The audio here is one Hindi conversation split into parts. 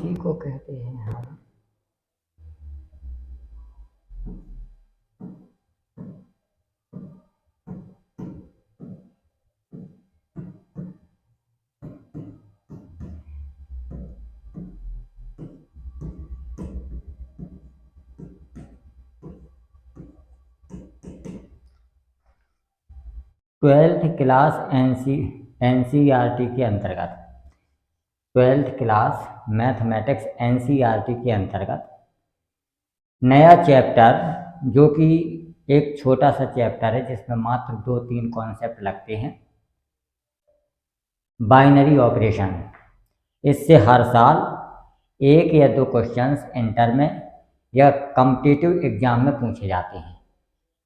इसी को कहते हैं हम ट्वेल्थ क्लास एनसीईआरटी के अंतर्गत, ट्वेल्थ क्लास मैथमेटिक्स एनसीईआरटी के अंतर्गत नया चैप्टर, जो कि एक छोटा सा चैप्टर है जिसमें मात्र 2-3 कॉन्सेप्ट लगते हैं, बाइनरी ऑपरेशन। इससे हर साल 1 या 2 क्वेश्चंस इंटर में या कॉम्पिटिटिव एग्जाम में पूछे जाते हैं।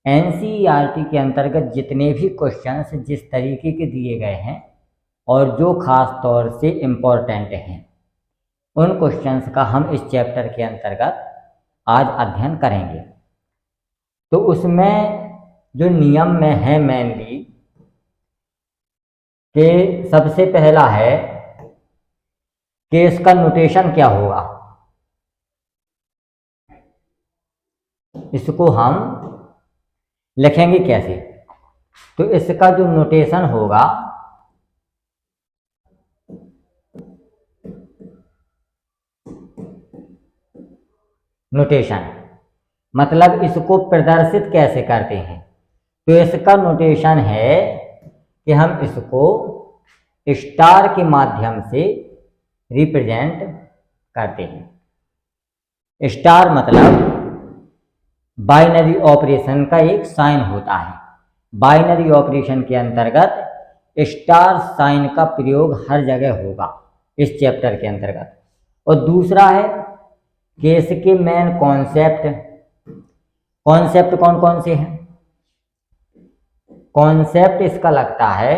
एनसीईआरटी के अंतर्गत जितने भी क्वेश्चंस जिस तरीके के दिए गए हैं और जो खास तौर से इम्पोर्टेंट हैं, उन क्वेश्चंस का हम इस चैप्टर के अंतर्गत आज अध्ययन करेंगे। तो उसमें जो नियम में है मेनली कि सबसे पहला है कि इसका नोटेशन क्या होगा। इसको हम लिखेंगे कैसे? तो इसका जो नोटेशन होगा, नोटेशन मतलब इसको प्रदर्शित कैसे करते हैं, तो इसका नोटेशन है कि हम इसको स्टार के माध्यम से रिप्रेजेंट करते हैं। स्टार मतलब बाइनरी ऑपरेशन का एक साइन होता है। बाइनरी ऑपरेशन के अंतर्गत स्टार साइन का प्रयोग हर जगह होगा इस चैप्टर के अंतर्गत। और दूसरा है कि इसके मेन कॉन्सेप्ट कौन कौन से हैं? कॉन्सेप्ट इसका लगता है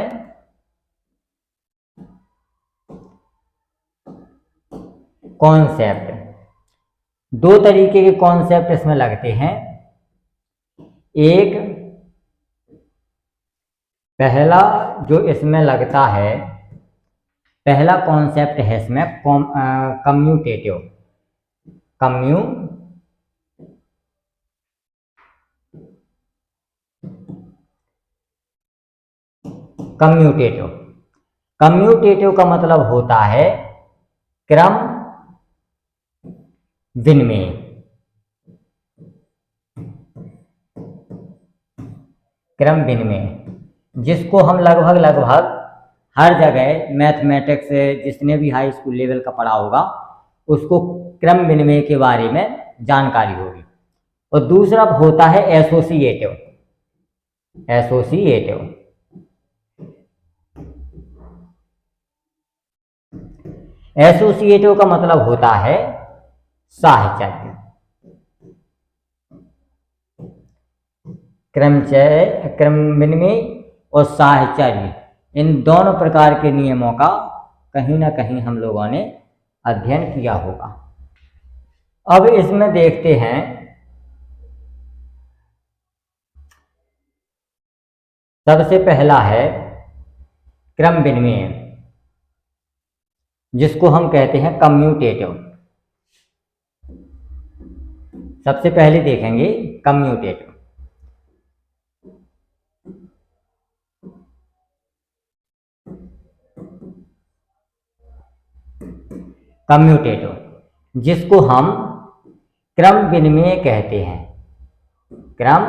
कॉन्सेप्ट 2 तरीके के कॉन्सेप्ट इसमें लगते हैं। एक पहला जो इसमें लगता है, पहला कॉन्सेप्ट है इसमें कम्यूटेटिव कम्यूटेटिव का मतलब होता है क्रम विनिमय। क्रम विनिमय जिसको हम लगभग हर जगह मैथमेटिक्स जिसने भी हाई स्कूल लेवल का पढ़ा होगा उसको क्रम विनिमय के बारे में जानकारी होगी। और दूसरा होता है एसोसिएटिव। एसोसिएटिव का मतलब होता है साहचर्य। क्रम विनिमय और साहचर्य, इन दोनों प्रकार के नियमों का कहीं ना कहीं हम लोगों ने अध्ययन किया होगा। अब इसमें देखते हैं सबसे पहला है क्रम विनिमय, जिसको हम कहते हैं कम्यूटेटिव। सबसे पहले देखेंगे कम्यूटेटिव। जिसको हम क्रम विनिमय कहते हैं। क्रम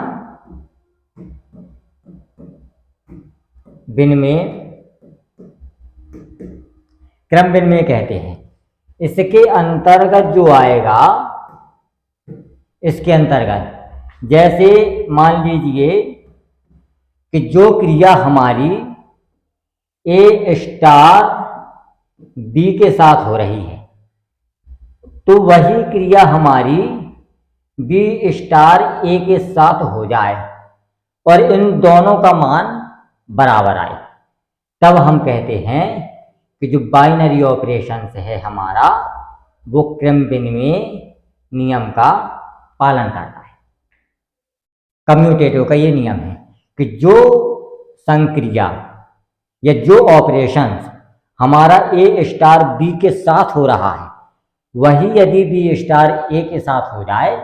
विनिमय कहते हैं। इसके अंतर्गत जो आएगा, इसके अंतर्गत जैसे मान लीजिए कि जो क्रिया हमारी ए स्टार बी के साथ हो रही है, तो वही क्रिया हमारी बी स्टार ए के साथ हो जाए और इन दोनों का मान बराबर आए, तब हम कहते हैं कि जो बाइनरी ऑपरेशन है हमारा, वो क्रम विनिमय नियम का पालन करता है। कम्यूटेटिव का ये नियम है कि जो संक्रिया या जो ऑपरेशंस हमारा ए स्टार बी के साथ हो रहा है, वही यदि बी स्टार ए के साथ हो जाए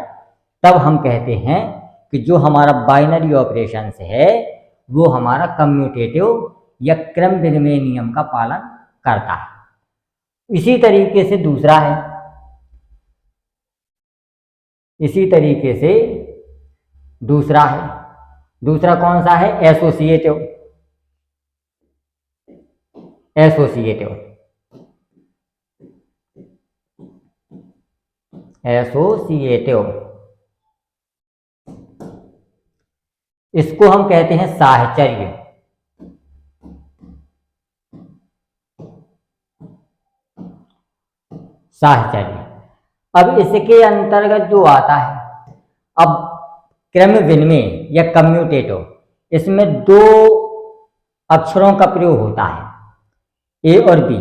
तब हम कहते हैं कि जो हमारा बाइनरी ऑपरेशन है वो हमारा कम्यूटेटिव या क्रम विनिमय नियम का पालन करता है। इसी तरीके से दूसरा है, इसी तरीके से दूसरा है। दूसरा कौन सा है? एसोसिएटिव। एसोसिएटिव एसोसिएटिव इसको हम कहते हैं साहचर्य। साहचर्य। अब इसके अंतर्गत जो आता है, अब क्रम विनिमय या कम्यूटेटिव, इसमें दो अक्षरों का प्रयोग होता है, ए और बी,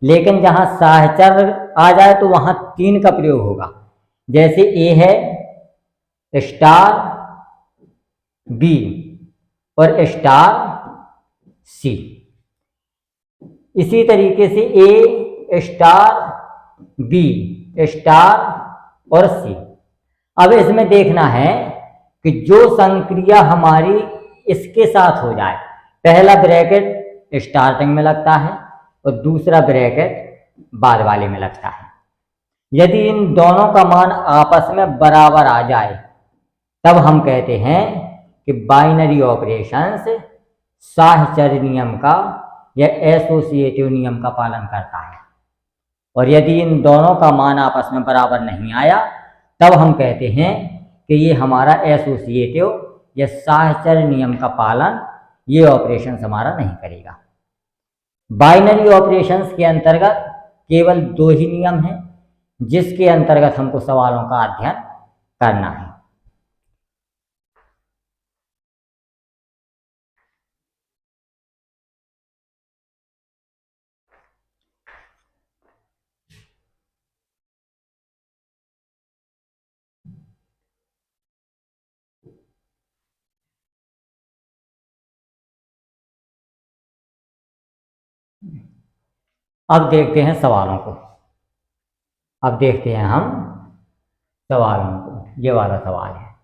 लेकिन जहां साहचर्य आ जाए तो वहां 3 का प्रयोग होगा। जैसे ए है स्टार बी और स्टार सी। इसी तरीके से ए स्टार बी स्टार और सी। अब इसमें देखना है कि जो संक्रिया हमारी इसके साथ हो जाए, पहला ब्रैकेट स्टार्टिंग में लगता है और दूसरा ब्रैकेट बाद वाले में लगता है। यदि इन दोनों का मान आपस में बराबर आ जाए तब हम कहते हैं कि बाइनरी ऑपरेशंस साहचर्य नियम का या एसोसिएटिव नियम का पालन करता है। और यदि इन दोनों का मान आपस में बराबर नहीं आया तब हम कहते हैं कि ये हमारा एसोसिएटिव या साहचर्य नियम का पालन, ये ऑपरेशंस हमारा नहीं करेगा। बाइनरी ऑपरेशंस के अंतर्गत केवल 2 ही नियम हैं जिसके अंतर्गत हमको सवालों का अध्ययन करना है। अब देखते हैं सवालों को। अब देखते हैं हम सवालों को। ये वाला सवाल है,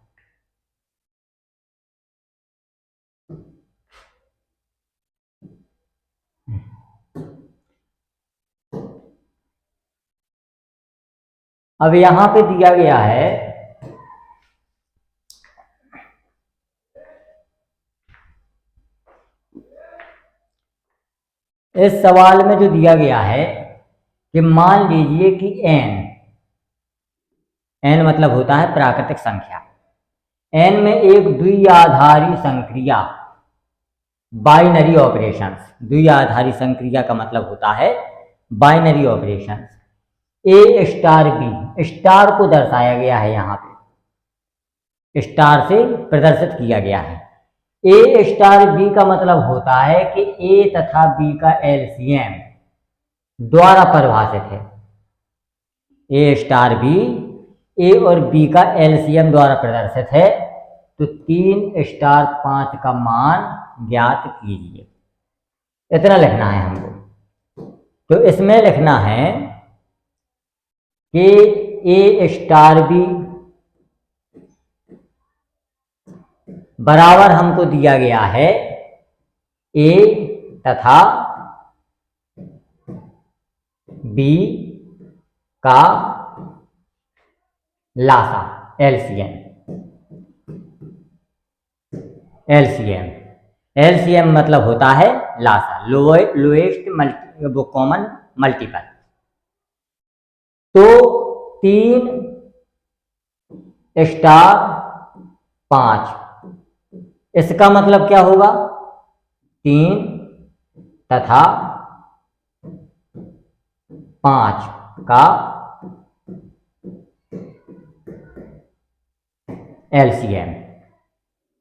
अब यहां पे दिया गया है इस सवाल में जो दिया गया है कि मान लीजिए कि n मतलब होता है प्राकृतिक संख्या, n में एक द्विआधारी संक्रिया, बाइनरी ऑपरेशंस। द्विआधारी संक्रिया का मतलब होता है बाइनरी ऑपरेशंस। ए स्टार बी, स्टार को दर्शाया गया है, यहाँ पे स्टार से प्रदर्शित किया गया है। ए स्टार बी का मतलब होता है कि ए तथा बी का एलसीएम द्वारा परिभाषित है। ए स्टार बी ए और बी का एलसीएम द्वारा प्रदर्शित है, तो 3 स्टार 5 का मान ज्ञात कीजिए। इतना लिखना है हमको। तो इसमें लिखना है कि ए स्टार बी बराबर हमको दिया गया है ए तथा बी का लासा, एलसीएम। एलसीएम मतलब होता है लासा, लोएस्ट वो कॉमन मल्टीपल। तो 3 स्टार 5, इसका मतलब क्या होगा? 3 तथा 5 का एलसीएम,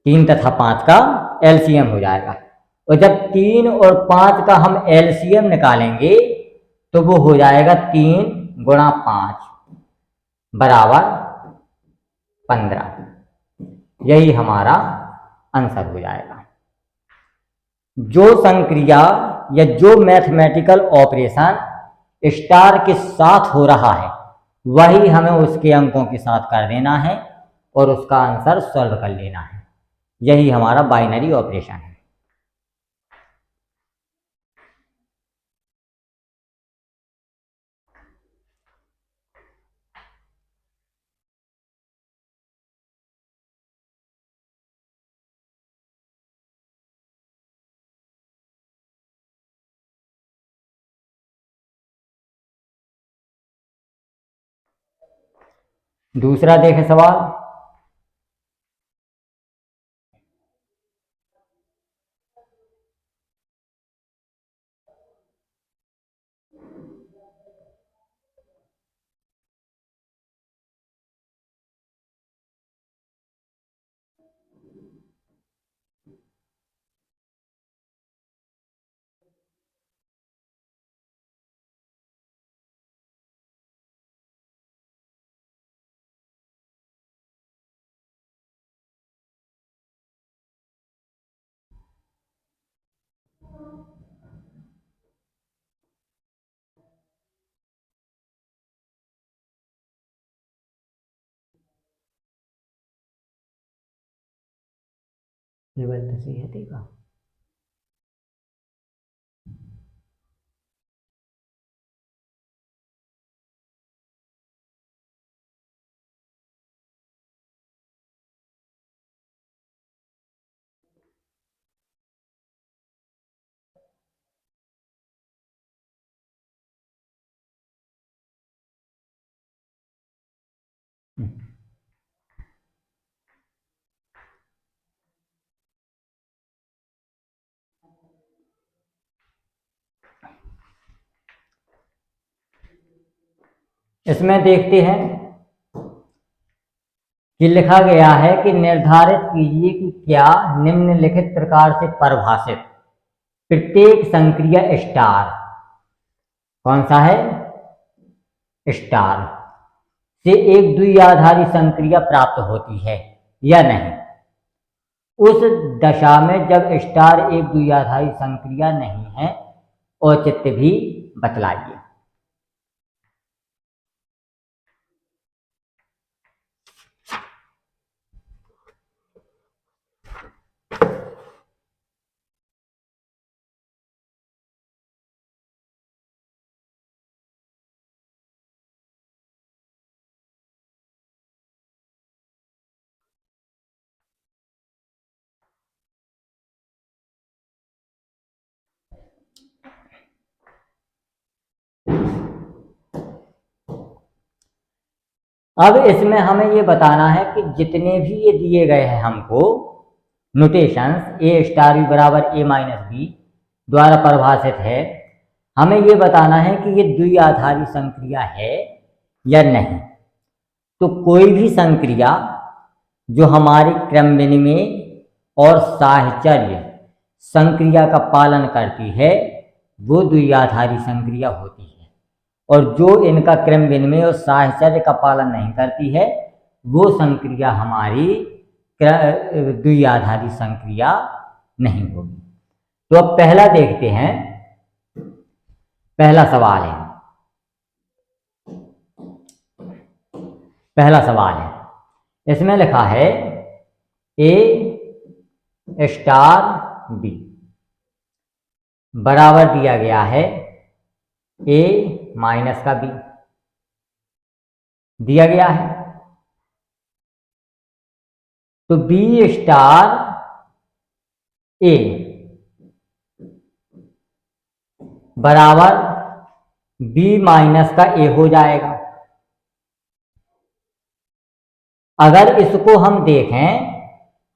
3 तथा 5 का एलसीएम हो जाएगा। और जब 3 और 5 का हम एलसीएम निकालेंगे तो वो हो जाएगा 3 गुणा 5 बराबर 15। यही हमारा आंसर हो जाएगा। जो संक्रिया या जो मैथमेटिकल ऑपरेशन स्टार के साथ हो रहा है वही हमें उसके अंकों के साथ कर देना है और उसका आंसर सॉल्व कर लेना है। यही हमारा बाइनरी ऑपरेशन है। दूसरा देखें सवाल। लेवल तो सही है देखा। इसमें देखते हैं कि लिखा गया है कि निर्धारित कीजिए कि क्या निम्नलिखित प्रकार से परिभाषित प्रत्येक संक्रिया स्टार, कौन सा है, स्टार से एक द्विआधारी संक्रिया प्राप्त होती है या नहीं। उस दशा में जब स्टार एक द्विआधारी संक्रिया नहीं है, औचित्य भी बतलाइए। अब इसमें हमें ये बताना है कि जितने भी ये दिए गए हैं हमको नोटेशंस, ए स्टार बी बराबर ए माइनस बी द्वारा परिभाषित है, हमें ये बताना है कि ये द्विआधारी संक्रिया है या नहीं। तो कोई भी संक्रिया जो हमारी क्रम विनिमय और साहचर्य संक्रिया का पालन करती है वो द्विआधारी संक्रिया होती है, और जो इनका क्रम विनिमय और साहचर्य का पालन नहीं करती है वो संक्रिया हमारी द्विआधारी संक्रिया नहीं होगी। तो अब पहला देखते हैं, पहला सवाल है, पहला सवाल है, इसमें लिखा है ए स्टार बी बराबर दिया गया है ए माइनस का बी दिया गया है। तो बी स्टार ए बराबर बी माइनस का ए हो जाएगा। अगर इसको हम देखें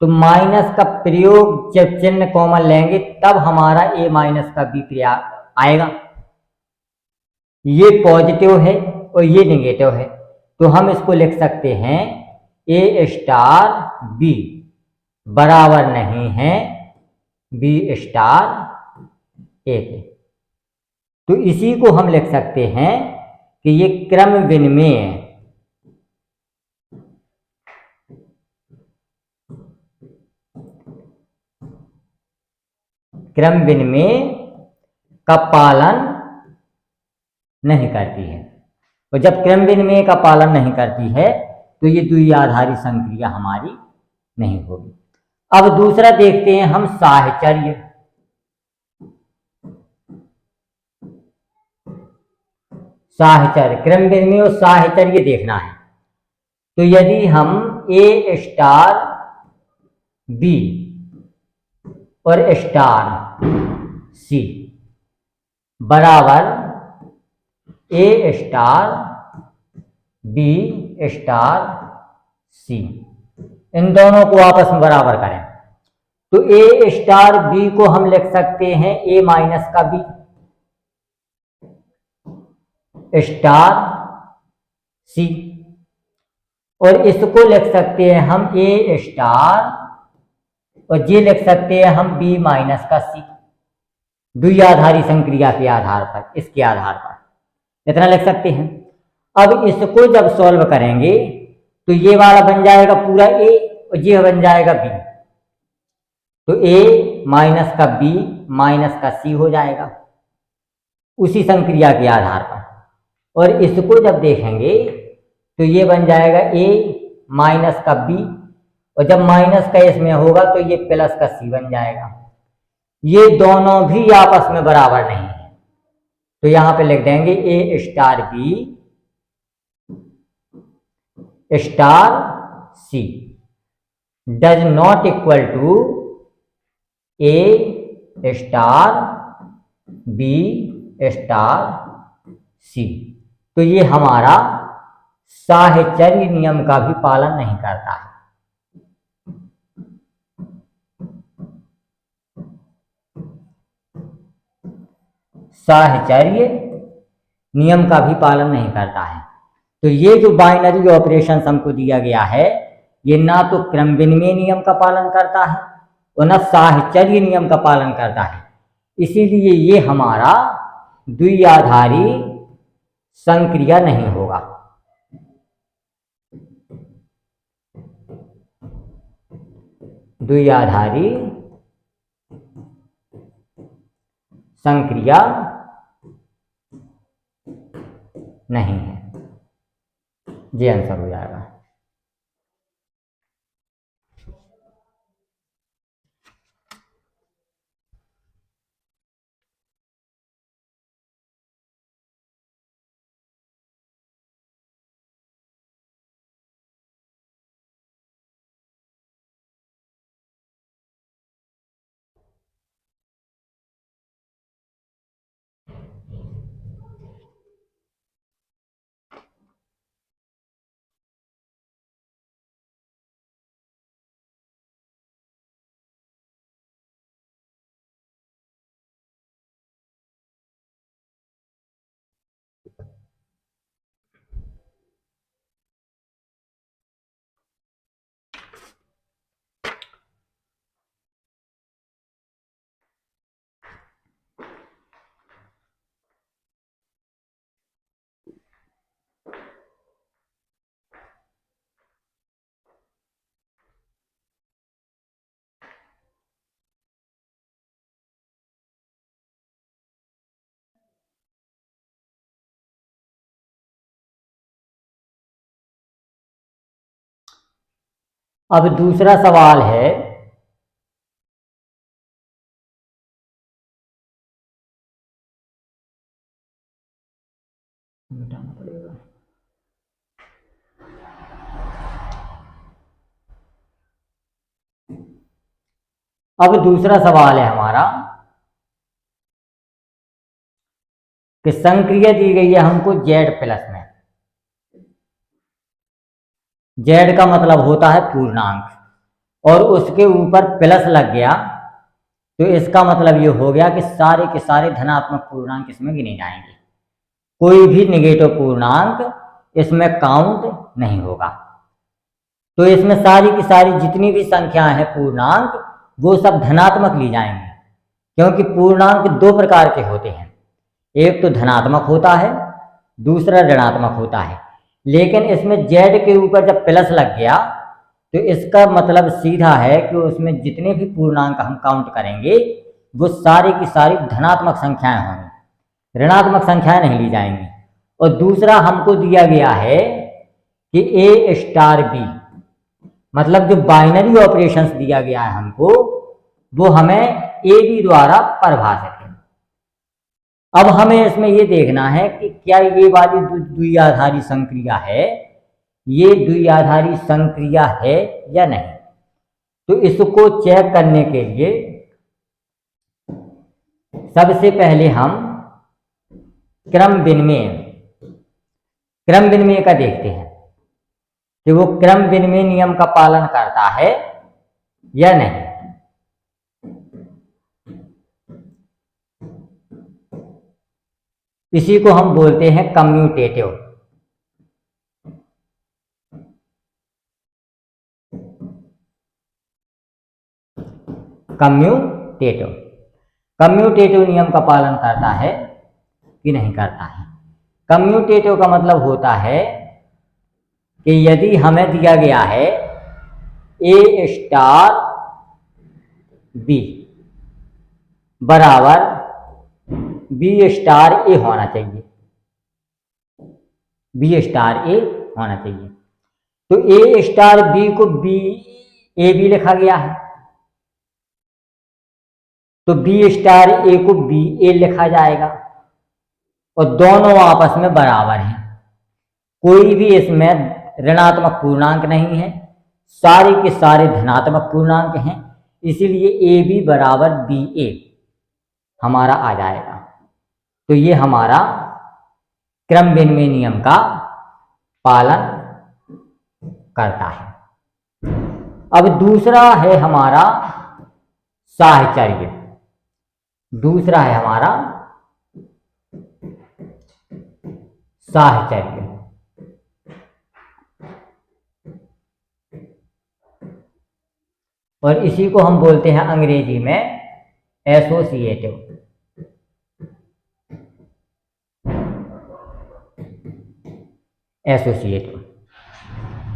तो माइनस का प्रयोग जब चिन्ह कॉमन लेंगे तब हमारा ए माइनस का बी प्रयोग आएगा। ये पॉजिटिव है और ये नेगेटिव है, तो हम इसको लिख सकते हैं ए स्टार बी बराबर नहीं है बी स्टार ए के। तो इसी को हम लिख सकते हैं कि ये क्रम विनिमय का पालन नहीं करती है। और जब क्रम विनिमय का पालन नहीं करती है तो ये द्विआधारी संक्रिया हमारी नहीं होगी। अब दूसरा देखते हैं हम साहचर्य। साहचर्य, क्रम विनिमय और साहचर्य देखना है। तो यदि हम ए स्टार बी और स्टार सी बराबर ए स्टार बी स्टार सी, इन दोनों को आपस में बराबर करें तो ए स्टार बी को हम लिख सकते हैं ए माइनस का बी स्टार सी, और इसको लिख सकते हैं हम ए स्टार और ये लिख सकते हैं हम बी माइनस का सी, द्विआधारी संक्रिया के आधार पर, इसके आधार पर इतना लिख सकते हैं। अब इसको जब सॉल्व करेंगे तो ये वाला बन जाएगा पूरा ए और ये बन जाएगा बी, तो ए माइनस का बी माइनस का सी हो जाएगा उसी संक्रिया के आधार पर। और इसको जब देखेंगे तो ये बन जाएगा ए माइनस का बी, और जब माइनस का इसमें होगा तो ये प्लस का सी बन जाएगा। ये दोनों भी आपस में बराबर नहीं है तो यहां पे लिख देंगे A star B star C does not equal to A star B star C. तो ये हमारा साहचर्य नियम का भी पालन नहीं करता है। साहचर्य नियम का भी पालन नहीं करता है। तो ये जो बाइनरी ऑपरेशन हमको दिया गया है ये ना तो क्रम विनिमय नियम का पालन करता है और ना साहचर्य नियम का पालन करता है, इसीलिए ये हमारा द्विआधारी संक्रिया नहीं होगा। द्विआधारी संक्रिया नहीं है, ये आंसर हो जाएगा। अब दूसरा सवाल है मिटाना पड़ेगा। अब दूसरा सवाल है हमारा कि संक्रिया दी गई है हमको Z प्लस में। Z का मतलब होता है पूर्णांक और उसके ऊपर प्लस लग गया तो इसका मतलब ये हो गया कि सारे के सारे धनात्मक पूर्णांक इसमें गिने जाएंगे, कोई भी नेगेटिव पूर्णांक इसमें काउंट नहीं होगा। तो इसमें सारी की सारी जितनी भी संख्याएं हैं पूर्णांक वो सब धनात्मक ली जाएंगे, क्योंकि पूर्णांक दो प्रकार के होते हैं, एक तो धनात्मक होता है दूसरा ऋणात्मक होता है। लेकिन इसमें Z के ऊपर जब प्लस लग गया तो इसका मतलब सीधा है कि उसमें जितने भी पूर्णांक हम काउंट करेंगे वो सारी की सारी धनात्मक संख्याएं होंगी, ऋणात्मक संख्याएं नहीं ली जाएंगी। और दूसरा हमको दिया गया है कि ए स्टार बी, मतलब जो बाइनरी ऑपरेशंस दिया गया है हमको, वो हमें ए बी द्वारा परिभाषित है। अब हमें इसमें ये देखना है कि क्या ये वाली द्विआधारी संक्रिया है, ये द्विआधारी संक्रिया है या नहीं। तो इसको चेक करने के लिए सबसे पहले हम क्रम विनिमय का देखते हैं कि वो क्रम विनिमय नियम का पालन करता है या नहीं। इसी को हम बोलते हैं कम्यूटेटिव। कम्यूटेटिव नियम का पालन करता है कि नहीं करता है। कम्यूटेटिव का मतलब होता है कि यदि हमें दिया गया है ए स्टार बी बराबर बी स्टार ए होना चाहिए, बी स्टार ए होना चाहिए, तो ए स्टार बी को बी ए बी लिखा गया है, तो बी स्टार ए को बी ए लिखा जाएगा और दोनों आपस में बराबर हैं। कोई भी इसमें ऋणात्मक पूर्णांक नहीं है, सारे के सारे धनात्मक पूर्णांक हैं, इसीलिए ए बी बराबर बी ए हमारा आ जाएगा। तो ये हमारा क्रम विनिमय नियम का पालन करता है। अब दूसरा है हमारा साहचर्य। दूसरा है हमारा साहचर्य। और इसी को हम बोलते हैं अंग्रेजी में एसोसिएटिव।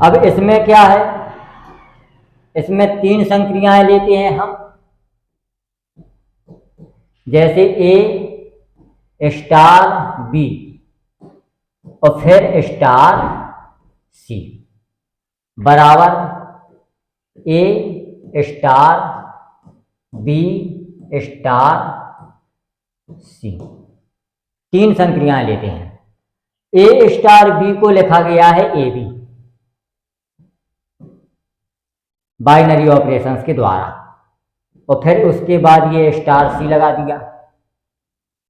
अब इसमें क्या है, इसमें 3 संक्रियाएं लेते हैं हम, जैसे ए स्टार बी और फिर स्टार सी बराबर ए स्टार बी स्टार सी। 3 संक्रियाएं लेते हैं। ए स्टार बी को लिखा गया है ए बी बाइनरी ऑपरेशंस के द्वारा, और फिर उसके बाद ये स्टार सी लगा दिया।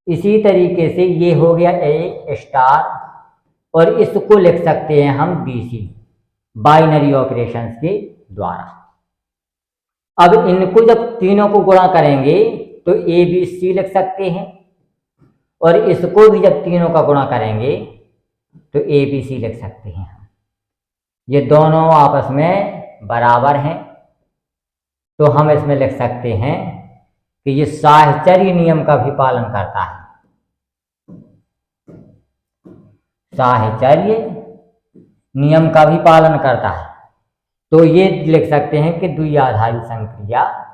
इसी तरीके से ये हो गया ए स्टार, और इसको लिख सकते हैं हम बी सी बाइनरी ऑपरेशंस के द्वारा। अब इनको जब तीनों को गुणा करेंगे तो ए बी सी लिख सकते हैं, और इसको भी जब तीनों का गुणा करेंगे तो ए बी सी लिख सकते हैं। ये दोनों आपस में बराबर हैं, तो हम इसमें लिख सकते हैं कि ये साहचर्य नियम का भी पालन करता है। साहचर्य नियम का भी पालन करता है, तो ये लिख सकते हैं कि द्विआधारी संक्रिया है।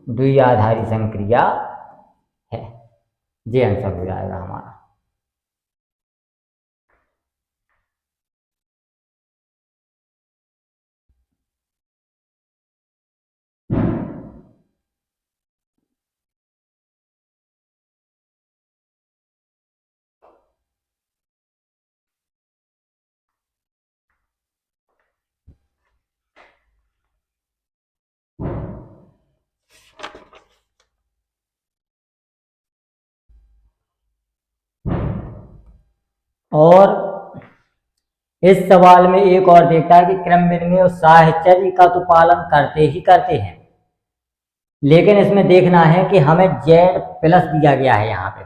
द्विआधारी संक्रिया है, ये आंसर हो जाएगा हमारा। और इस सवाल में एक और देखता है कि क्रम विनिमय और साहचर्य का तो पालन करते ही करते हैं, लेकिन इसमें देखना है कि हमें Z प्लस दिया गया है यहाँ पे।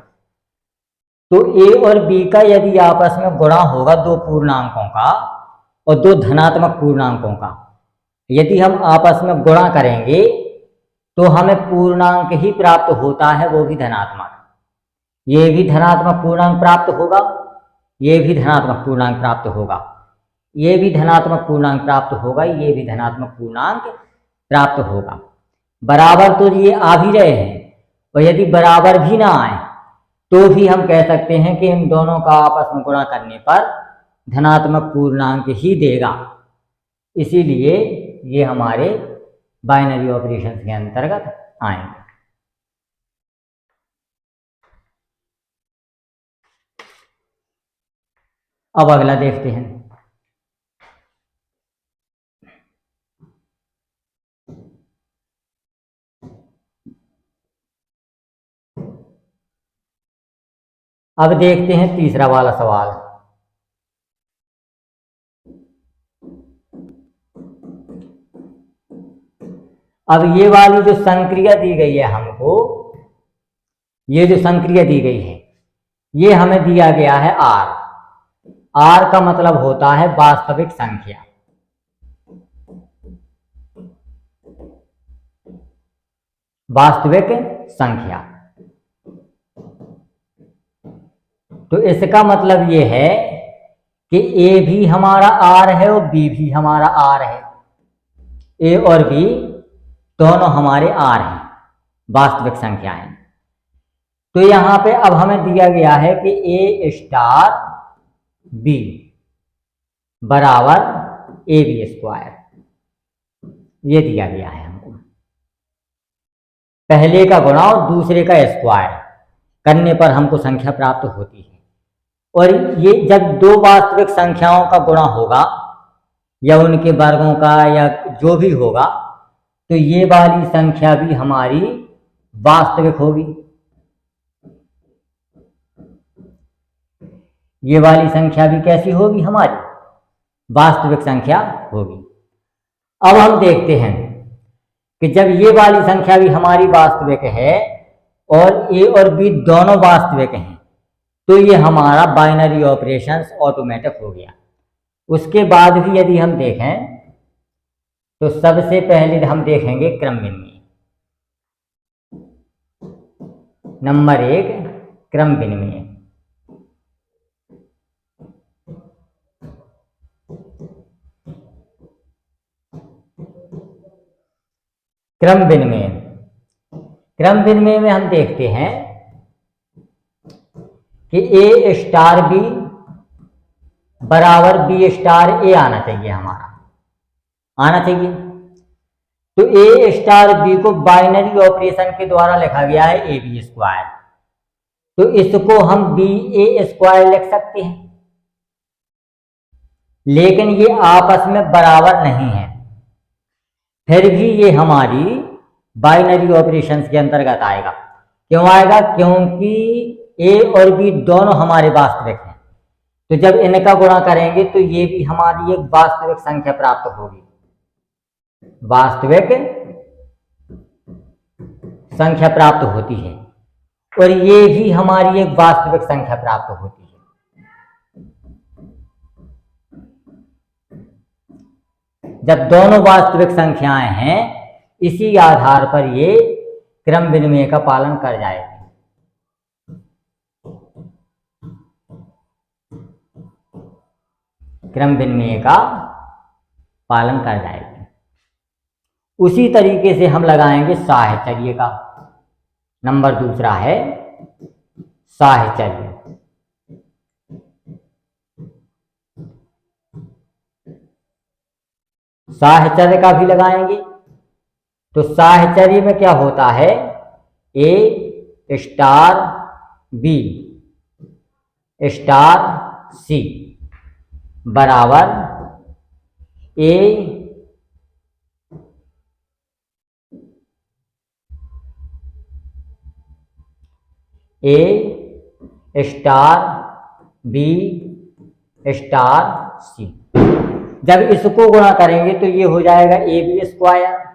तो A और B का यदि आपस में गुणा होगा 2 पूर्णांकों का और 2 धनात्मक पूर्णांकों का, यदि हम आपस में गुणा करेंगे तो हमें पूर्णांक ही प्राप्त होता है, वो भी धनात्मक। ये भी धनात्मक पूर्णांक प्राप्त होगा, ये भी धनात्मक पूर्णांक प्राप्त होगा। ये भी धनात्मक पूर्णांक प्राप्त होगा, ये भी धनात्मक पूर्णांक प्राप्त होगा। बराबर तो ये आ भी रहे हैं, और यदि बराबर भी ना आए तो भी हम कह सकते हैं कि इन दोनों का आपस में गुणा करने पर धनात्मक पूर्णांक ही देगा। इसीलिए ये हमारे बाइनरी ऑपरेशंस के अंतर्गत आएंगे। अब अगला देखते हैं। अब देखते हैं तीसरा वाला सवाल। अब ये वाली जो संक्रिया दी गई है हमको, ये जो संक्रिया दी गई है, ये हमें दिया गया है आर। आर का मतलब होता है वास्तविक संख्या। वास्तविक संख्या। तो इसका मतलब ये है कि ए भी हमारा आर है और बी भी हमारा आर है। ए और बी दोनों हमारे आर हैं, वास्तविक संख्याएं। तो यहां पे अब हमें दिया गया है कि ए स्टार बी बराबर ए बी स्क्वायर, ये दिया गया है हमको। पहले का गुणा और दूसरे का स्क्वायर करने पर हमको संख्या प्राप्त होती है। और ये जब दो वास्तविक संख्याओं का गुणा होगा या उनके वर्गों का या जो भी होगा, तो ये वाली संख्या भी हमारी वास्तविक होगी। ये वाली संख्या भी कैसी होगी? हमारी वास्तविक संख्या होगी। अब हम देखते हैं कि जब ये वाली संख्या भी हमारी वास्तविक है और ए और बी दोनों वास्तविक हैं, तो ये हमारा बाइनरी ऑपरेशंस ऑटोमेटिक हो गया। उसके बाद भी यदि हम देखें तो सबसे पहले हम देखेंगे क्रम विनिमय। नंबर 1 क्रम विनिमय। क्रम विनिमय। क्रम विनिमय में हम देखते हैं कि ए स्टार बी बराबर बी स्टार ए आना चाहिए, हमारा आना चाहिए। तो ए स्टार बी को बाइनरी ऑपरेशन के द्वारा लिखा गया है ए बी स्क्वायर, तो इसको हम बी ए स्क्वायर लिख सकते हैं। लेकिन ये आपस में बराबर नहीं है, फिर भी ये हमारी बाइनरी ऑपरेशंस के अंतर्गत आएगा। क्यों आएगा? क्योंकि ए और बी दोनों हमारे वास्तविक हैं। तो जब इनका गुणा करेंगे तो ये भी हमारी एक वास्तविक संख्या प्राप्त होगी, वास्तविक संख्या प्राप्त होती है, और ये भी हमारी एक वास्तविक संख्या प्राप्त होती है। जब दोनों वास्तविक संख्याएं हैं, इसी आधार पर ये क्रम विनिमय का पालन कर जाएगी। क्रम विनिमय का पालन कर जाएगी। उसी तरीके से हम लगाएंगे साहचर्य का। नंबर दूसरा है साहचर्य। साहचर्य का भी लगाएंगे। तो साहचर्य में क्या होता है? ए स्टार बी स्टार सी बराबर ए स्टार बी स्टार सी। जब इसको गुणा करेंगे तो ये हो जाएगा A B square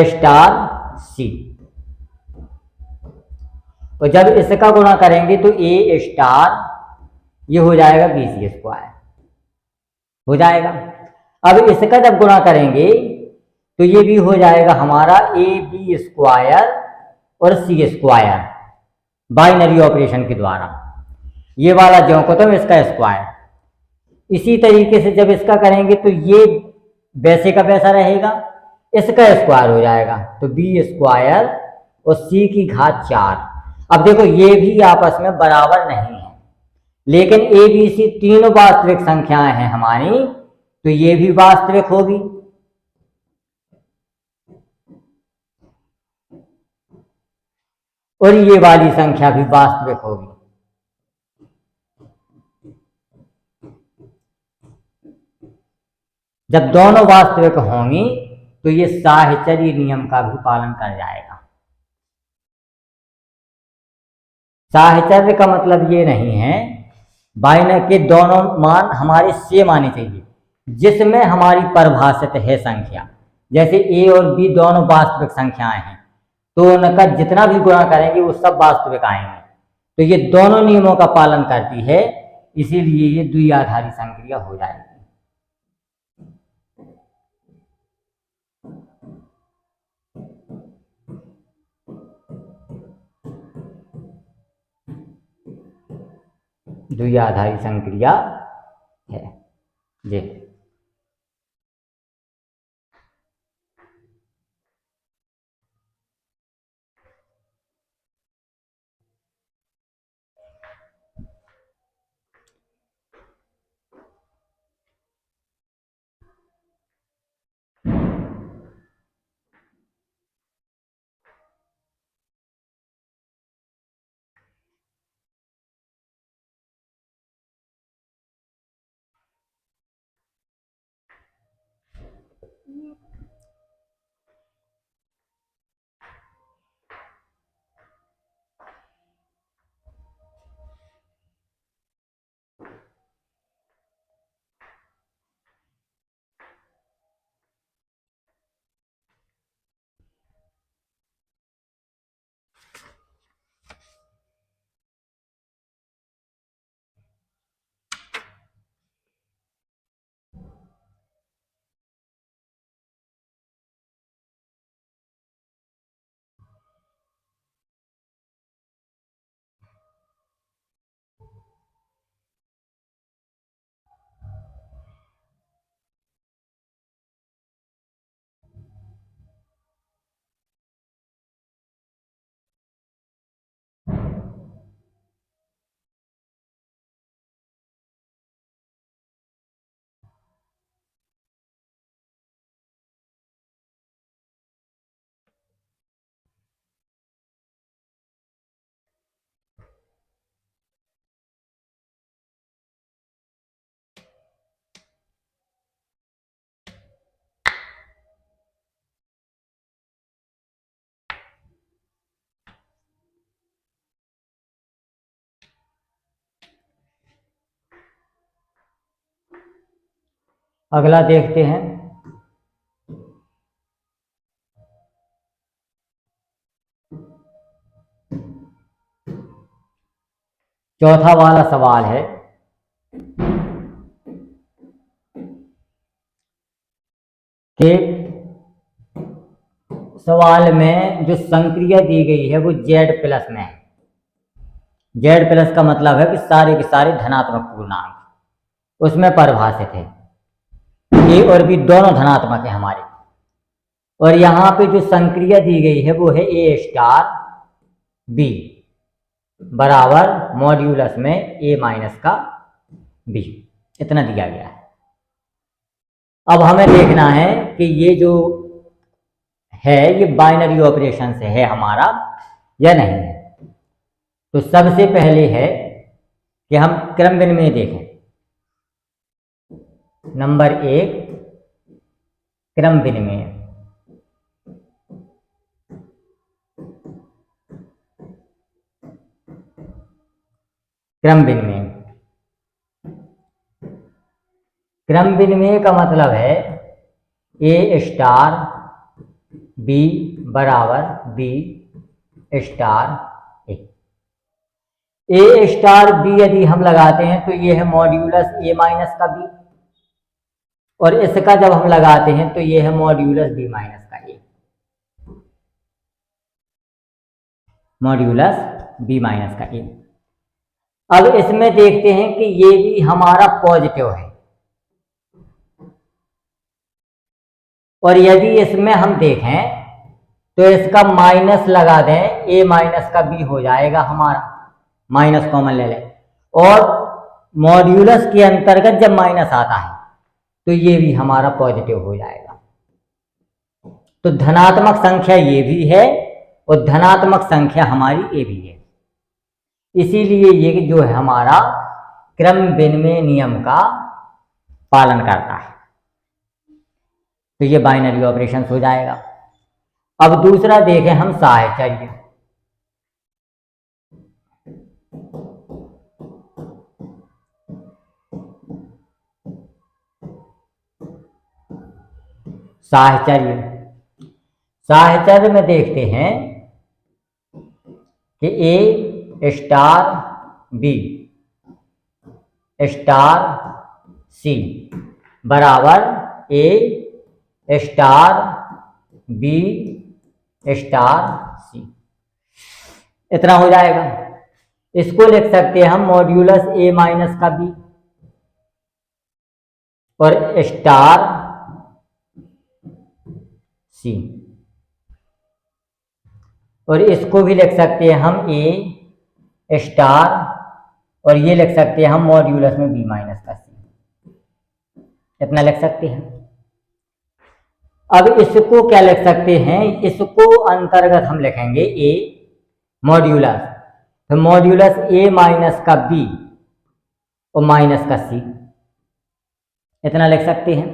star c, और जब इसका गुणा करेंगे तो ए स्टार ये हो जाएगा बी सी स्क्वायर हो जाएगा। अब इसका जब गुणा करेंगे तो ये भी हो जाएगा हमारा ए बी स्क्वायर और सी स्क्वायर बाइनरी ऑपरेशन के द्वारा। ये वाला ज्यों को तुम इसका स्क्वायर। इसी तरीके से जब इसका करेंगे तो ये वैसे का वैसा रहेगा, इसका स्क्वायर हो जाएगा, तो बी स्क्वायर और सी की घात 4। अब देखो ये भी आपस में बराबर नहीं है, लेकिन ए बी सी तीनों वास्तविक संख्याएं हैं हमारी, तो ये भी वास्तविक होगी। और ये वाली संख्या भी वास्तविक होगी। जब दोनों वास्तविक होंगी तो ये साहचर्य नियम का भी पालन कर जाएगा। साहचर्य का मतलब ये नहीं है बाइनरी के दोनों मान हमारे सेम आने चाहिए, जिसमें हमारी परिभाषित है संख्या। जैसे ए और बी दोनों वास्तविक संख्याएं हैं, तो उनका जितना भी गुणा करेंगे वो सब वास्तविक आएंगे। तो ये दोनों नियमों का पालन करती है, इसीलिए ये द्विआधारी संक्रिया हो जाएगी। द्विआधारी संक्रिया है जी। अगला देखते हैं। चौथा वाला सवाल है कि सवाल में जो संक्रिया दी गई है वो Z प्लस में है। Z प्लस का मतलब है कि सारे के सारे धनात्मक पूर्णांक उसमें परिभाषित है। ए और बी दोनों धनात्मक है हमारे, और यहाँ पे जो संक्रिया दी गई है वो है ए स्टार बी बराबर मॉड्यूलस में ए माइनस का बी, इतना दिया गया है। अब हमें देखना है कि ये जो है ये बाइनरी ऑपरेशन से है हमारा या नहीं है। तो सबसे पहले है कि हम क्रम विनिमय देखें। नंबर 1 क्रम विनिमय। क्रम विनिमय, क्रम विनिमय का मतलब है ए स्टार बी बराबर बी स्टार ए स्टार बी यदि हम लगाते हैं तो ये है मॉड्यूलस ए माइनस का बी, और इसका जब हम लगाते हैं तो ये है मॉड्यूलस बी माइनस का ए, मॉड्यूलस बी माइनस का ए। अब इसमें देखते हैं कि ये भी हमारा पॉजिटिव है, और यदि इसमें हम देखें तो इसका माइनस लगा दें, ए माइनस का बी हो जाएगा हमारा, माइनस कॉमन ले लें, और मॉड्यूलस के अंतर्गत जब माइनस आता है तो ये भी हमारा पॉजिटिव हो जाएगा। तो धनात्मक संख्या ये भी है और धनात्मक संख्या हमारी ए भी है। इसीलिए ये जो है हमारा क्रम विनिमय नियम का पालन करता है। तो ये बाइनरी ऑपरेशन हो जाएगा। अब दूसरा देखें हम साहचर्य। साहचर्य में देखते हैं कि ए स्टार बी स्टार सी बराबर ए स्टार बी स्टार सी, इतना हो जाएगा। इसको लिख सकते हैं हम मॉड्यूलस ए माइनस का बी और स्टार सी, और इसको भी लिख सकते हैं हम ए स्टार, और ये लिख सकते हैं हम मॉड्यूलस में बी माइनस का सी, इतना लिख सकते हैं। अब इसको क्या लिख सकते हैं, इसको अंतर्गत हम लिखेंगे ए मॉड्यूलस, तो मॉड्यूलस ए माइनस का बी और माइनस का सी, इतना लिख सकते हैं।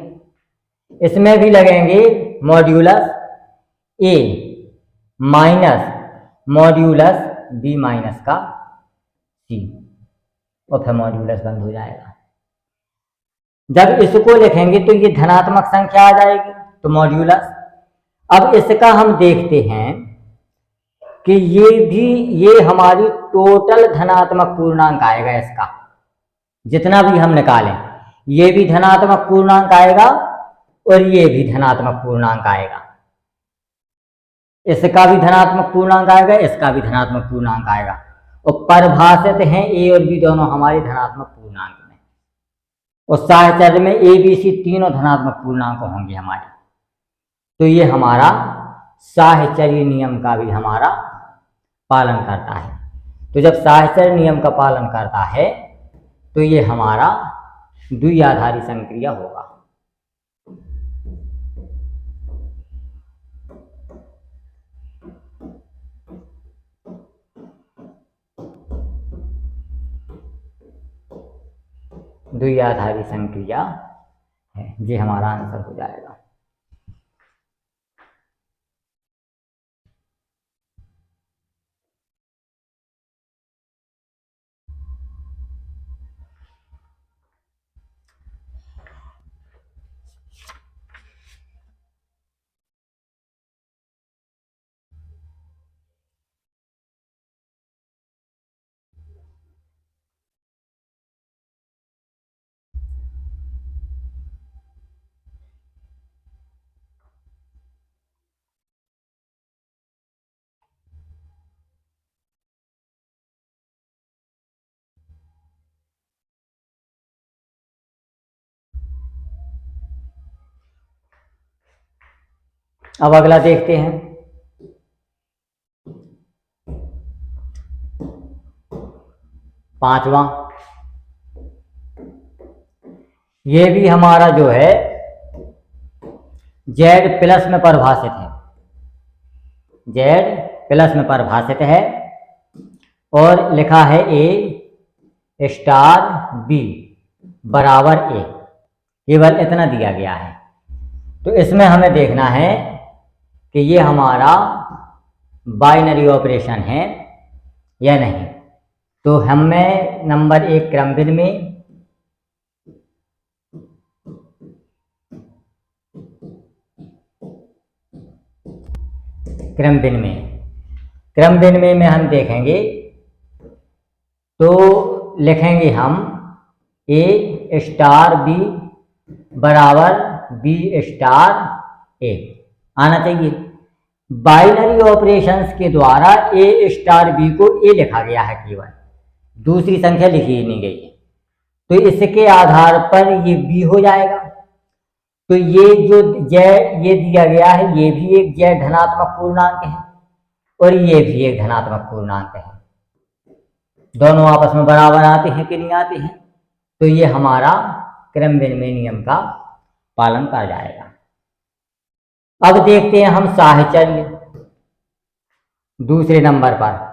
इसमें भी लगेंगे मॉड्यूलस ए माइनस मॉड्यूलस बी माइनस का सी, और फिर मॉड्यूलस बंद हो जाएगा। जब इसको लिखेंगे तो ये धनात्मक संख्या आ जाएगी, तो मॉड्यूलस। अब इसका हम देखते हैं कि ये हमारी टोटल धनात्मक पूर्णांक आएगा। इसका जितना भी हम निकालें ये भी धनात्मक पूर्णांक आएगा और ये भी धनात्मक पूर्णांक आएगा, इसका भी धनात्मक पूर्णांक आएगा, इसका भी धनात्मक पूर्णांक आएगा, और परिभाषित हैं ए और बी दोनों हमारे धनात्मक पूर्णांक में, और साहचर्य में ए बी सी तीनों धनात्मक पूर्णांक होंगे हमारे। तो ये हमारा साहचर्य नियम का भी हमारा पालन करता है। तो जब साहचर्य नियम का पालन करता है तो ये हमारा द्विआधारी संक्रिया होगा। द्विआधारी संक्रिया है, ये हमारा आंसर हो जाएगा। अब अगला देखते हैं। पांचवा, ये भी हमारा जो है जेड प्लस में परिभाषित है, जेड प्लस में परिभाषित है, और लिखा है ए स्टार बी बराबर ए, केवल इतना दिया गया है। तो इसमें हमें देखना है कि ये हमारा बाइनरी ऑपरेशन है या नहीं। तो हमें नंबर 1 क्रम विनिमय में हम देखेंगे तो लिखेंगे हम ए स्टार बी बराबर बी स्टार ए आना चाहिए। बाइनरी ऑपरेशंस के द्वारा ए स्टार बी को ए लिखा गया है केवल, दूसरी संख्या लिखी ही नहीं गई है, तो इसके आधार पर ये b हो जाएगा। तो ये जो z ये दिया गया है, ये भी एक z धनात्मक पूर्णांक है और ये भी एक धनात्मक पूर्णांक है। दोनों आपस में बराबर आते हैं कि नहीं आते हैं, तो ये हमारा क्रम विनिमय नियम का पालन कर जाएगा। अब देखते हैं हम साहचर्य दूसरे नंबर पर।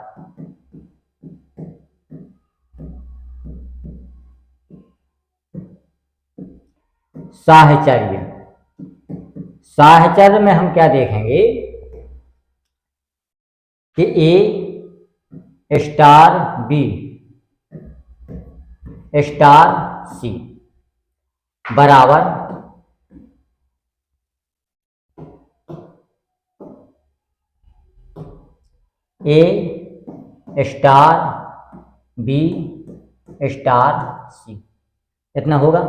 साहचर्य, साहचर्य में हम क्या देखेंगे कि ए स्टार बी स्टार सी बराबर ए स्टार बी स्टार सी, इतना होगा।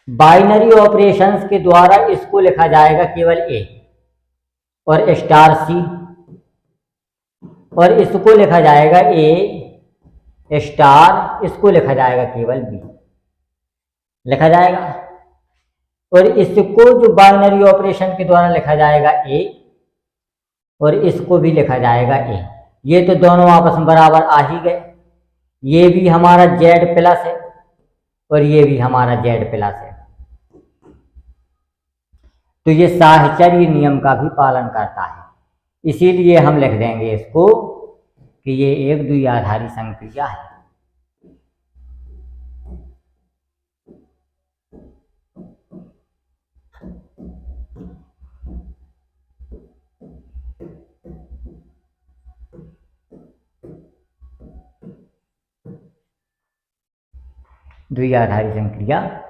बाइनरी ऑपरेशंस के द्वारा इसको लिखा जाएगा केवल ए और स्टार सी, और इसको लिखा जाएगा ए स्टार, इसको लिखा जाएगा केवल बी लिखा जाएगा। और इसको जो बाइनरी ऑपरेशन के द्वारा लिखा जाएगा ए और इसको भी लिखा जाएगा ए। ये तो दोनों आपस में बराबर आ ही गए, ये भी हमारा जेड प्लस है और ये भी हमारा जेड प्लस है, तो ये साहचर्य नियम का भी पालन करता है। इसीलिए हम लिख देंगे इसको कि ये एक द्विआधारी संक्रिया है। द्विआधारी संक्रिया है।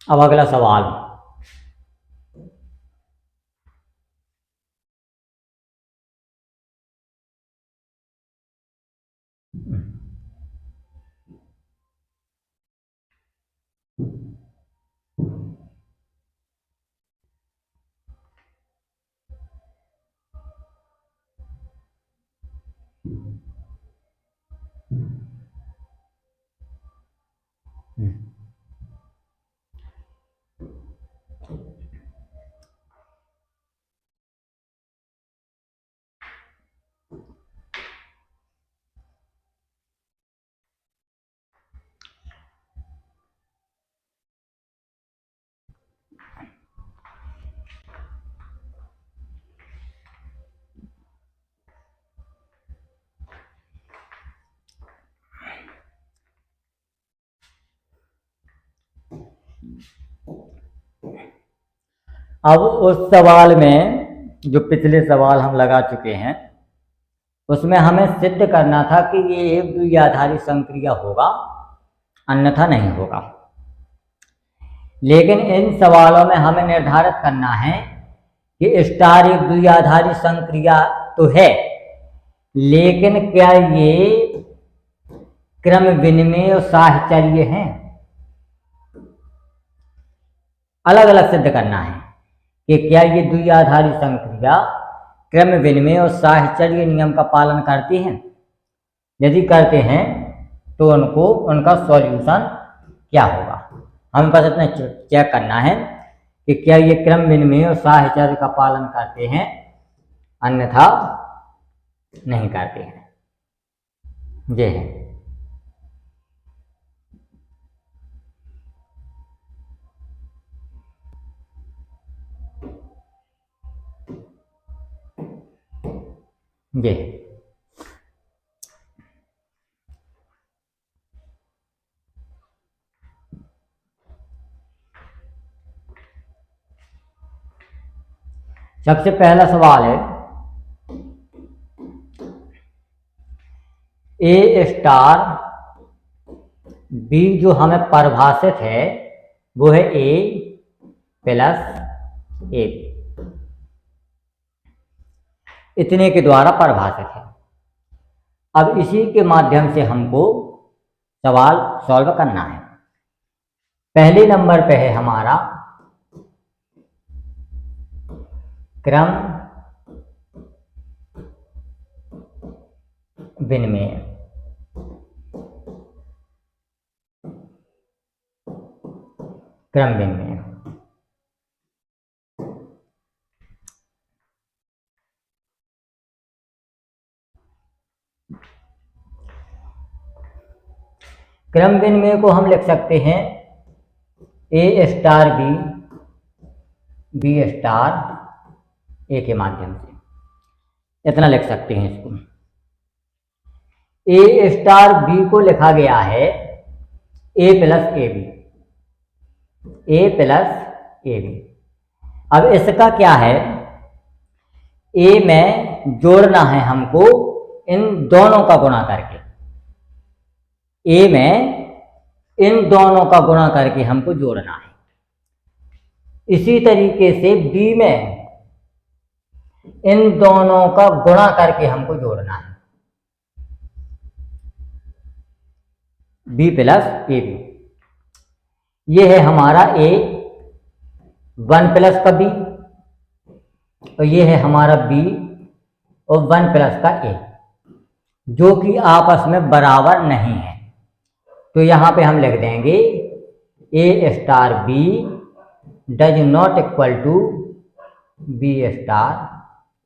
अब अगला सवाल, अब उस सवाल में जो पिछले सवाल हम लगा चुके हैं उसमें हमें सिद्ध करना था कि ये एक द्विआधारी संक्रिया होगा, अन्यथा नहीं होगा। लेकिन इन सवालों में हमें निर्धारित करना है कि स्टार एक द्विआधारी संक्रिया तो है, लेकिन क्या ये क्रम विनिमय और साहचर्य हैं, अलग अलग सिद्ध करना है कि क्या ये द्विआधारी संक्रिया क्रम विनिमय और साहचर्य नियम का पालन करती हैं। यदि करते हैं तो उनका सॉल्यूशन क्या होगा। हमें बस इतना चेक करना है कि क्या ये क्रम विनिमय और साहचर्य का पालन करते हैं, अन्यथा नहीं करते हैं। ये है ये है। सबसे पहला सवाल है, ए स्टार बी जो हमें परिभाषित है वो है ए प्लस ए बी, इतने के द्वारा परिभाषित है। अब इसी के माध्यम से हमको सवाल सॉल्व करना है। पहले नंबर पे है हमारा क्रम विनिमय। क्रम विनिमय क्रम विनिमय को हम लिख सकते हैं ए स्टार बी, बी स्टार ए के माध्यम से, इतना लिख सकते हैं इसको। ए स्टार बी को लिखा गया है A plus A B, A plus A B. अब इसका क्या है, ए में जोड़ना है हमको इन दोनों का गुणा करके, ए में इन दोनों का गुणा करके हमको जोड़ना है। इसी तरीके से बी में इन दोनों का गुणा करके हमको जोड़ना है, बी प्लस ए बी। ये है हमारा ए, वन प्लस का बी, और ये है हमारा बी और वन प्लस का ए, जो कि आपस में बराबर नहीं है। तो यहाँ पे हम लिख देंगे A star B does not equal to B star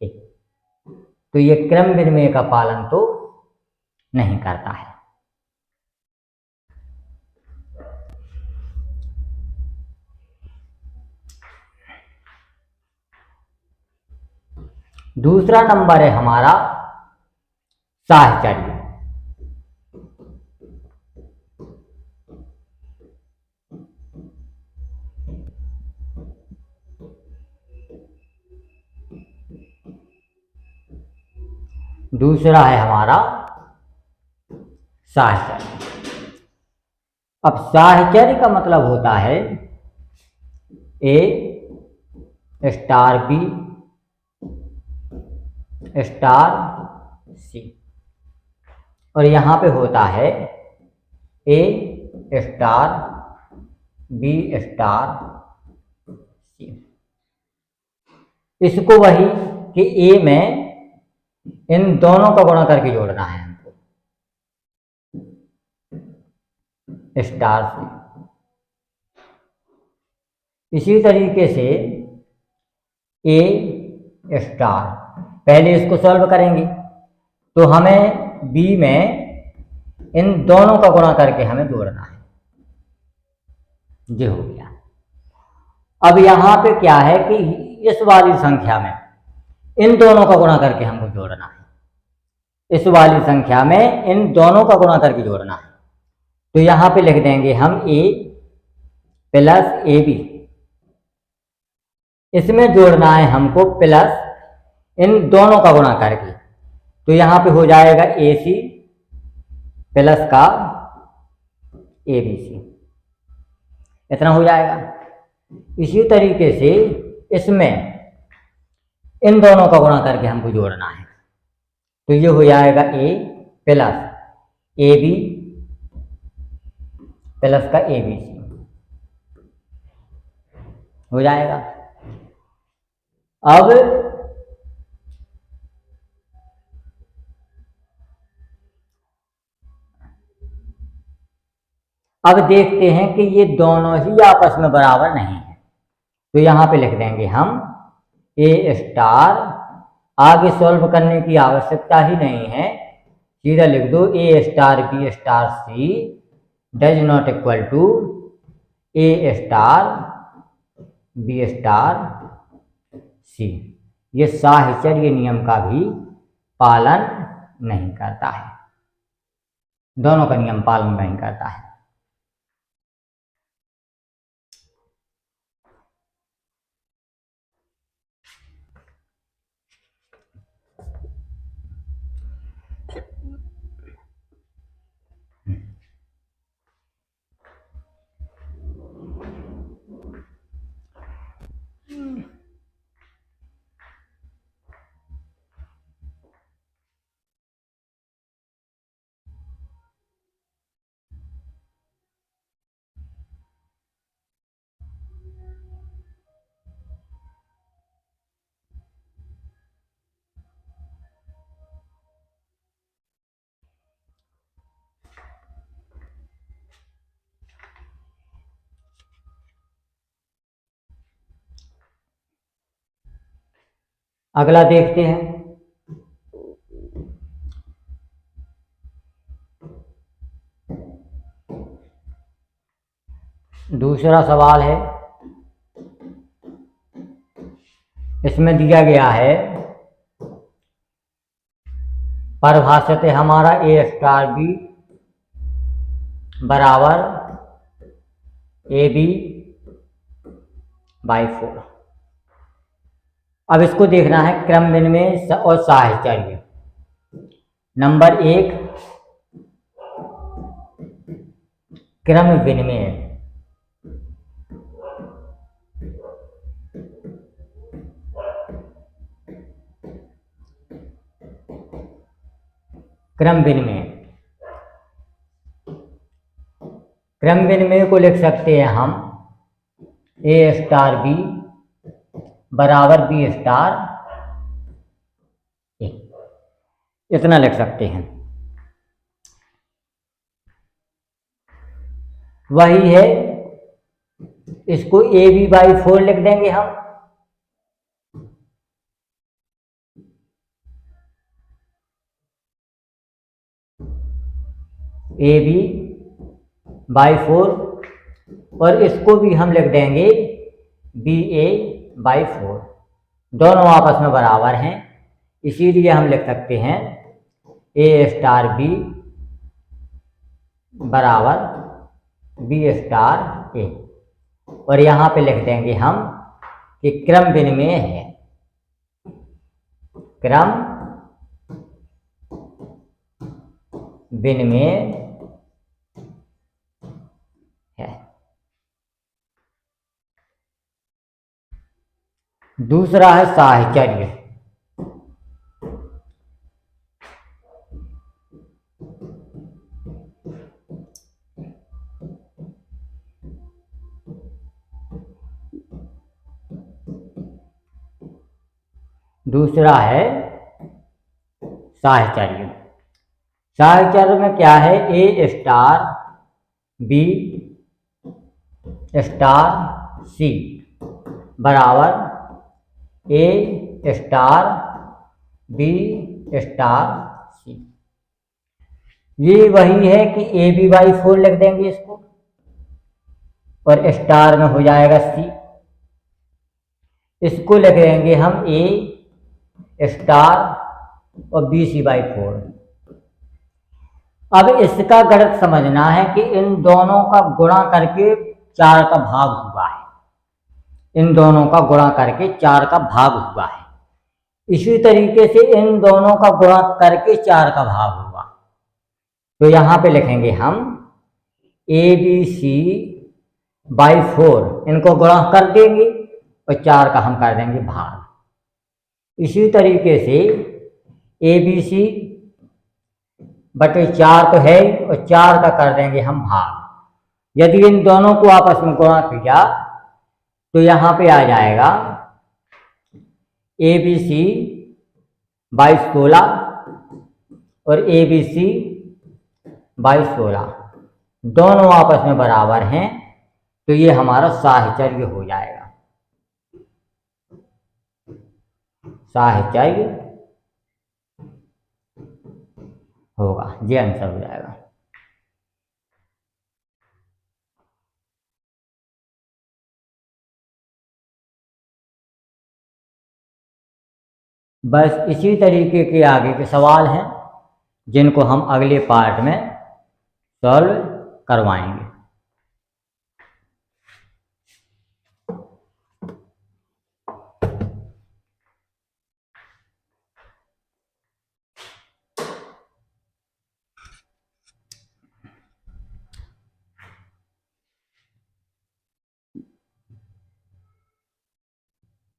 A. तो ये क्रम विनिमय का पालन तो नहीं करता है। दूसरा नंबर है हमारा साहचर्य। दूसरा है हमारा साहचर्य। अब साहचर्य का मतलब होता है ए स्टार बी स्टार सी, और यहाँ पे होता है ए स्टार बी स्टार सी। इसको वही कि ए में इन दोनों का गुणा करके जोड़ना है हमको, स्टार सी। इसी तरीके से ए स्टार, पहले इसको सॉल्व करेंगे तो हमें बी में इन दोनों का गुणा करके हमें जोड़ना है, ये हो गया। अब यहाँ पे क्या है कि इस वाली संख्या में इन दोनों का गुणा करके हमको जोड़ना है, इस वाली संख्या में इन दोनों का गुणा करके जोड़ना है। तो यहाँ पे लिख देंगे हम ए प्लस ए बी, इसमें जोड़ना है हमको प्लस इन दोनों का गुणा करके। तो यहाँ पे हो जाएगा ए सी प्लस का ए बी सी, इतना हो जाएगा। इसी तरीके से इसमें इन दोनों का गुणा करके हमको जोड़ना है, तो ये हो जाएगा ए प्लस ए बी प्लस का ए बी सी हो जाएगा। अब देखते हैं कि ये दोनों ही आपस में बराबर नहीं है। तो यहाँ पे लिख देंगे हम ए स्टार, आगे सॉल्व करने की आवश्यकता ही नहीं है, सीधा लिख दो A star B star C does not equal to A star B star C. ये साहचर्य नियम का भी पालन नहीं करता है, दोनों का नियम पालन नहीं करता है। अगला देखते हैं। दूसरा सवाल है, इसमें दिया गया है परिभाषित है हमारा ए स्टार बी बराबर ए बी बाई 4। अब इसको देखना है क्रम विनिमय और साहचर्य। नंबर 1 क्रम विनिमय। क्रम विनिमय, क्रम विनिमय को लिख सकते हैं हम ए स्टार बी बराबर बी स्टार ए, इतना लिख सकते हैं। वही है, इसको ए बी बाई 4 लिख देंगे हम। ए बी बाई 4 और इसको भी हम लिख देंगे बी ए बाई 4। दोनों आपस में बराबर हैं, इसीलिए हम लिख सकते हैं ए स्टार बी बराबर बी स्टार ए। और यहाँ पे लिख देंगे हम कि क्रम विनिमय है, क्रम विनिमय है। दूसरा है साहचर्य। दूसरा है साहचर्य। साहचर्य में क्या है, ए स्टार बी स्टार सी बराबर ए स्टार बी स्टार सी। ये वही है कि ए बी बाई 4 लिख देंगे इसको और स्टार में हो जाएगा सी। इसको लिख देंगे हम ए स्टार और बी सी बाई 4। अब इसका गणित समझना है कि इन दोनों का गुणा करके 4 का भाग हुआ है, इन दोनों का गुणा करके 4 का भाग हुआ है। इसी तरीके से इन दोनों का गुणा करके 4 का भाग हुआ, तो यहाँ पे लिखेंगे हम ए बी सी बाई 4, इनको गुणा कर देंगे और 4 का हम कर देंगे भाग। इसी तरीके से ए बी सी बटे 4 तो है और 4 का कर देंगे हम भाग। यदि इन दोनों को आपस में गुणा किया तो यहाँ पे आ जाएगा ए बी सी बाई 16 और ए बी सी बाई 16 दोनों आपस में बराबर हैं, तो ये हमारा साहचर्य हो जाएगा। साहचर्य होगा, ये आंसर हो जाएगा। बस इसी तरीके के आगे के सवाल हैं जिनको हम अगले पार्ट में सॉल्व करवाएंगे।